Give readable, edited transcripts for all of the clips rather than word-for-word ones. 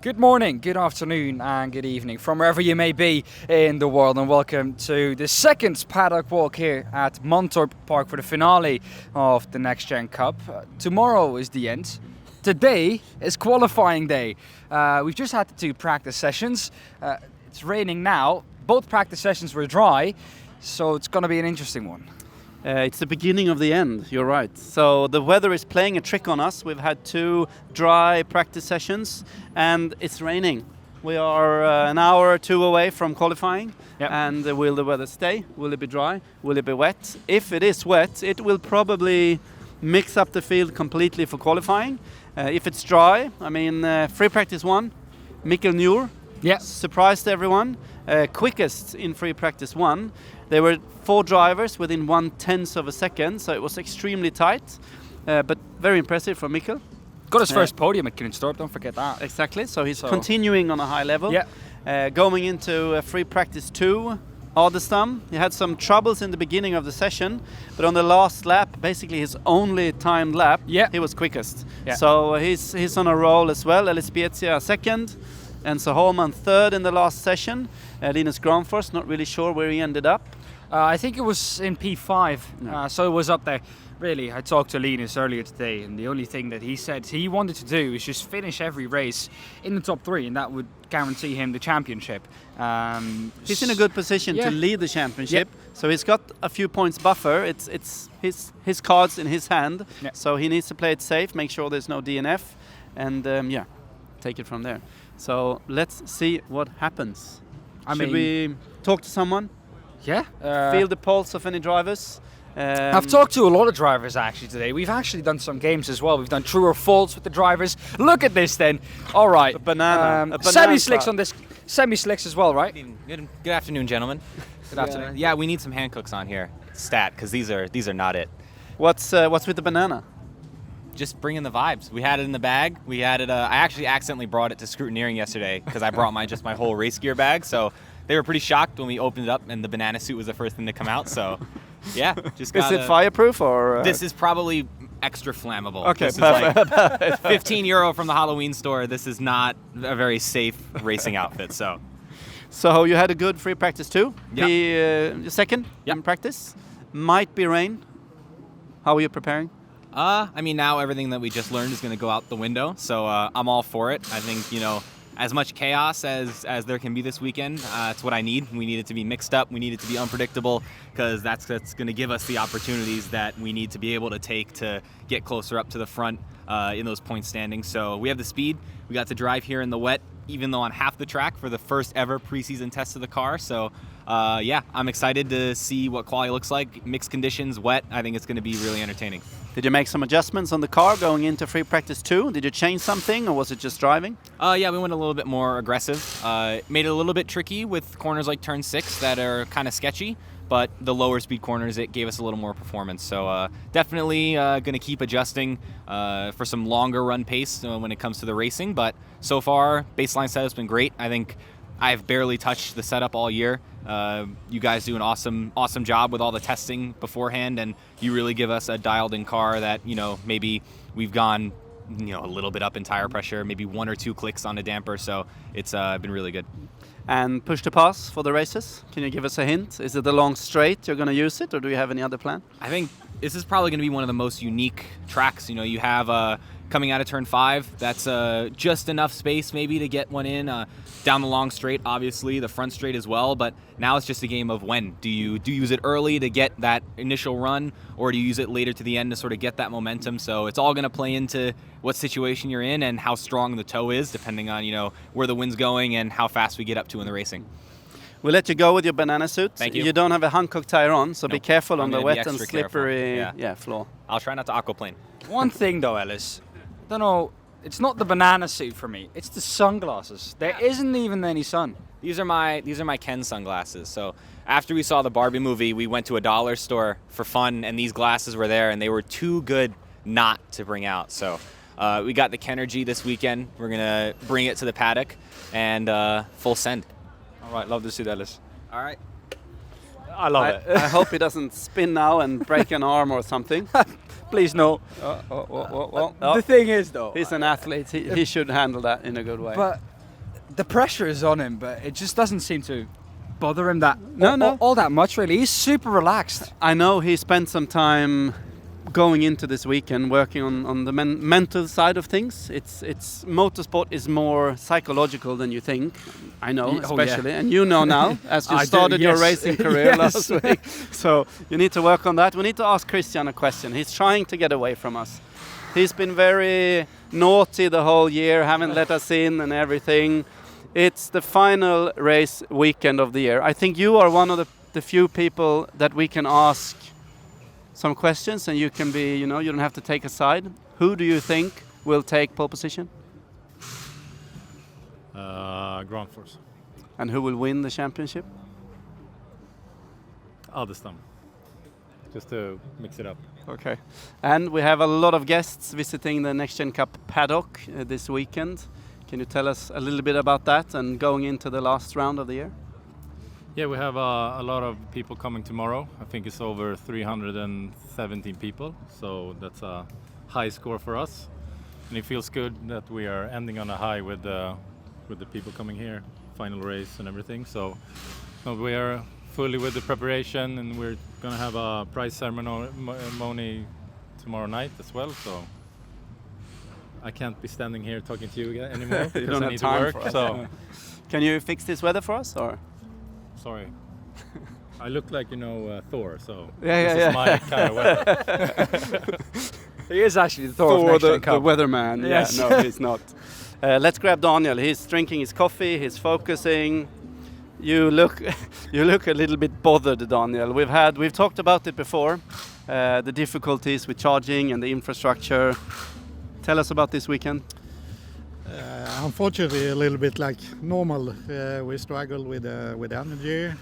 Good morning, good afternoon and good evening from wherever you may be in the world, and welcome to the second Paddock Walk here at Mantorp Park for the finale of the NXT Gen Cup. Tomorrow is the end. Today is qualifying day. We've just had the 2 practice sessions. It's raining now. Both practice sessions were dry, so it's going to be an interesting one. It's the beginning of the end, you're right. So the weather is playing a trick on us. We've had 2 dry practice sessions and it's raining. We are an hour or 2 away from qualifying. Yep. And will the weather stay? Will it be dry? Will it be wet? If it is wet, it will probably mix up the field completely for qualifying. If it's dry, I mean, free practice 1, Mikkel Njur, surprised everyone. Quickest in free practice 1. There were 4 drivers within 1/10 of a second, so it was extremely tight, but very impressive for Mikkel. Got his first podium at Mantorp, don't forget that. Exactly, so he's continuing on a high level. Yeah. Going into free practice 2, Adestam, he had some troubles in the beginning of the session, but on the last lap, basically his only timed lap, he was quickest. Yeah. So he's on a roll as well. Elizabethia second, and Soholman third in the last session. Linus Granfors, not really sure where he ended up. I think it was in P5, so it was up there. Really, I talked to Linus earlier today, and the only thing that he said he wanted to do is just finish every race in the top 3, and that would guarantee him the championship. He's in a good position to lead the championship, so he's got a few points buffer. It's his cards in his hand, so he needs to play it safe, make sure there's no DNF, and take it from there. So let's see what happens. Should we talk to someone? Yeah. Feel the pulse of any drivers? I've talked to a lot of drivers actually today. We've actually done some games as well. We've done true or false with the drivers. Look at this then. All right. A banana. Semi-slicks on this. Semi-slicks as well, right? Good afternoon, gentlemen. Good afternoon. Yeah, we need some Hancooks on here. Stat, because these are not it. What's with the banana? Just bringing the vibes. We had it in the bag. We had it. I actually accidentally brought it to scrutineering yesterday because I brought my whole race gear bag. So they were pretty shocked when we opened it up and the banana suit was the first thing to come out. So yeah, just got. Is it fireproof or? This is probably extra flammable. Okay, this is like 15 euro from the Halloween store. This is not a very safe racing outfit. So you had a good free practice too. Yeah. Second in practice. Might be rain. How are you preparing? I mean, now everything that we just learned is going to go out the window, so I'm all for it. I think, as much chaos as there can be this weekend, it's what I need. We need it to be mixed up. We need it to be unpredictable, because that's going to give us the opportunities that we need to be able to take to get closer up to the front in those point standings. So we have the speed. We got to drive here in the wet, even though on half the track for the first ever preseason test of the car. So I'm excited to see what quality looks like. Mixed conditions, wet. I think it's going to be really entertaining. Did you make some adjustments on the car going into free practice 2? Did you change something, or was it just driving? Yeah, we went a little bit more aggressive. Made it a little bit tricky with corners like turn 6 that are kind of sketchy, but the lower speed corners, it gave us a little more performance. So definitely going to keep adjusting for some longer run pace when it comes to the racing. But so far, baseline setup's been great. I think I've barely touched the setup all year. You guys do an awesome job with all the testing beforehand, and you really give us a dialed-in car that, maybe we've gone, a little bit up in tire pressure, maybe 1 or 2 clicks on the damper, so it's been really good. And push to pass for the races? Can you give us a hint? Is it the long straight you're going to use it, or do you have any other plan? I think this is probably going to be one of the most unique tracks. You have coming out of turn 5, that's just enough space maybe to get one in. Down the long straight, obviously, the front straight as well, but now it's just a game of when. Do you use it early to get that initial run, or do you use it later to the end to sort of get that momentum? So it's all going to play into what situation you're in and how strong the toe is, depending on, where the wind's going and how fast we get up to in the racing. We'll let you go with your banana suit. Thank you. You don't have a Hankook tire on, so be careful on the wet and slippery floor. I'll try not to aquaplane. One thing though, Ellis, I don't know, it's not the banana suit for me, it's the sunglasses. There isn't even any sun. These are my Ken sunglasses. So after we saw the Barbie movie, we went to a dollar store for fun, and these glasses were there, and they were too good not to bring out. So we got the Kenergy this weekend. We're going to bring it to the paddock and full send. All right, love to see that, Ellis. All right. I love it. I hope he doesn't spin now and break an arm or something. Please no. The thing is though, he's an athlete. He should handle that in a good way. But the pressure is on him, but it just doesn't seem to bother him No. all that much, really. He's super relaxed. I know he spent some time going into this weekend working on the mental side of things. It's motorsport is more psychological than you think. I know, especially, and you know now, as you started your racing career last week. So you need to work on that. We need to ask Christian a question. He's trying to get away from us. He's been very naughty the whole year, haven't let us in and everything. It's the final race weekend of the year. I think you are one of the few people that we can ask some questions, and you can be, you don't have to take a side. Who do you think will take pole position? Ground Force. And who will win the championship? Adelstam. Just to mix it up. Okay. And we have a lot of guests visiting the NXT Gen Cup paddock this weekend. Can you tell us a little bit about that and going into the last round of the year? Yeah, we have a lot of people coming tomorrow. I think it's over 317 people, so that's a high score for us. And it feels good that we are ending on a high with the people coming here, final race and everything. So we are fully with the preparation, and we're going to have a prize ceremony tomorrow night as well. So I can't be standing here talking to you anymore You because don't I have need time to work. for us. So Can you fix this weather for us, or? sorry. I look like, Thor, so Yeah, this is my kind of weather. He is actually the Thor of the Cup. weatherman. Yes. Yeah, no, he's not. Let's grab Daniel. He's drinking his coffee. He's focusing. You look a little bit bothered, Daniel. We've talked about it before. The difficulties with charging and the infrastructure. Tell us about this weekend. Unfortunately, a little bit like normal. We struggle with energy.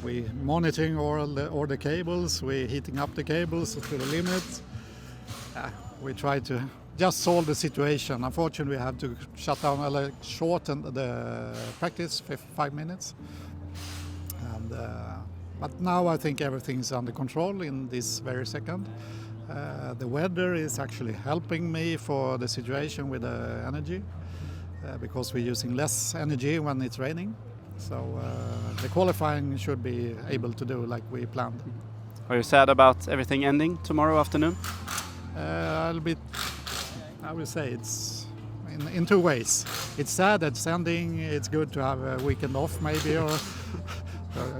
We monitoring all the cables. We heating up the cables to the limit. We try to just solve the situation. Unfortunately, we have to shut down, shorten the practice 5 minutes. But now I think everything's under control in this very second. The weather is actually helping me for the situation with the energy because we're using less energy when it's raining. So the qualifying should be able to do like we planned. Are you sad about everything ending tomorrow afternoon? A little bit, I will say it's in two ways. It's sad that it's ending. It's good to have a weekend off maybe, or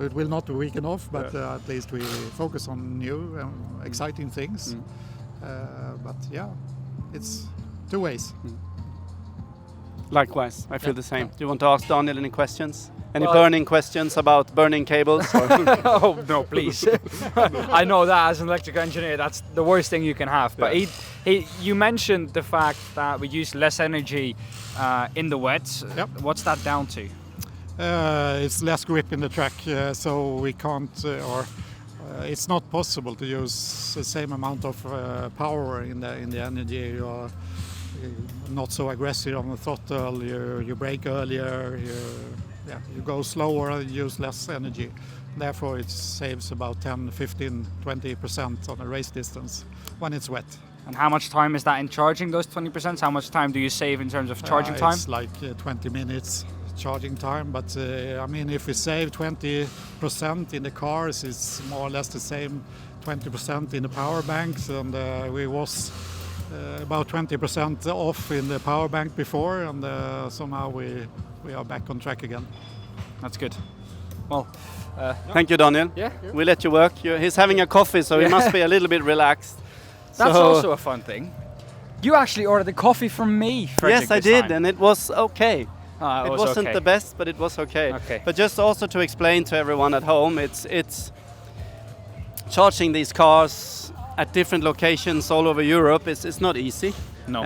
it will not be a weekend off, but at least we focus on new exciting things. But yeah, it's two ways. Likewise, I feel the same. Do you want to ask Daniel any questions? Any burning questions about burning cables? Oh, no, please. I know that as an electrical engineer, that's the worst thing you can have. But you mentioned the fact that we use less energy in the wet. Yep. What's that down to? It's less grip in the track, so we can't, it's not possible to use the same amount of power in the energy. You're not so aggressive on the throttle. You brake earlier. You go slower and use less energy. Therefore, it saves about 10, 15, 20% on a race distance when it's wet. And how much time is that in charging those 20%? How much time do you save in terms of charging time? It's like 20 minutes charging time, but I mean, if we save 20% in the cars, it's more or less the same 20% in the power banks, and we was about 20% off in the power bank before, and so now we are back on track again. That's good. Well, thank you, Daniel. Yeah. We let you work. He's having a coffee, so he must be a little bit relaxed. That's also a fun thing. You actually ordered the coffee from me, Fredrik. Yes, I did, and it was okay. It wasn't the best, but it was okay. But just also to explain to everyone at home, it's charging these cars at different locations all over Europe. It's not easy. No.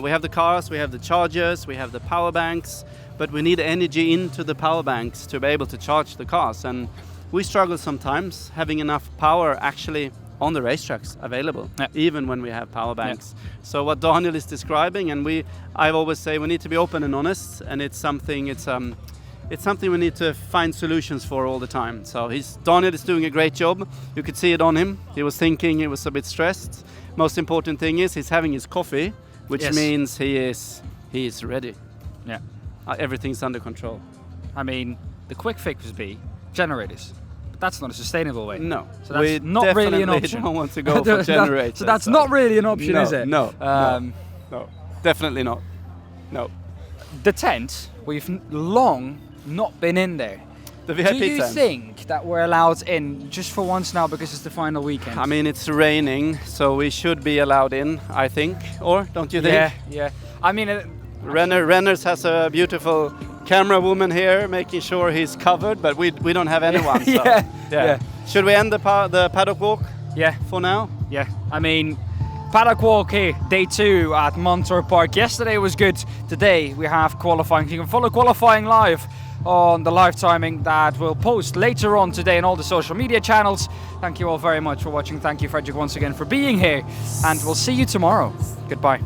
We have the cars, we have the chargers, we have the power banks, but we need energy into the power banks to be able to charge the cars. And we struggle sometimes having enough power actually on the racetracks available, even when we have power banks. So what Daniel is describing, and I always say we need to be open and honest, and it's something we need to find solutions for all the time. So Daniel is doing a great job. You could see it on him. He was thinking, he was a bit stressed. Most important thing is he's having his coffee, which means he is ready. Yeah. Everything's under control. I mean, the quick fix would be generators. But that's not a sustainable way. No, So that's we not really an definitely option. don't want to go for generators. So that's not really an option, no, is it? No, Um, no, definitely not. No. The tent, we've long not been in there. The VIP Do you tent. think that we're allowed in just for once now because it's the final weekend? I mean, it's raining, so we should be allowed in, I think. Or don't you think? yeah. I mean, Renners has a beautiful camera woman here making sure he's covered, but we don't have anyone. So, yeah. Should we end the paddock walk yeah, for now? yeah. I mean, Paddock Walk here, day 2 at Mantorp Park. Yesterday was good. Today we have qualifying. You can follow qualifying live on the live timing that we'll post later on today on all the social media channels. Thank you all very much for watching. Thank you, Fredrik, once again for being here, and we'll see you tomorrow. Goodbye.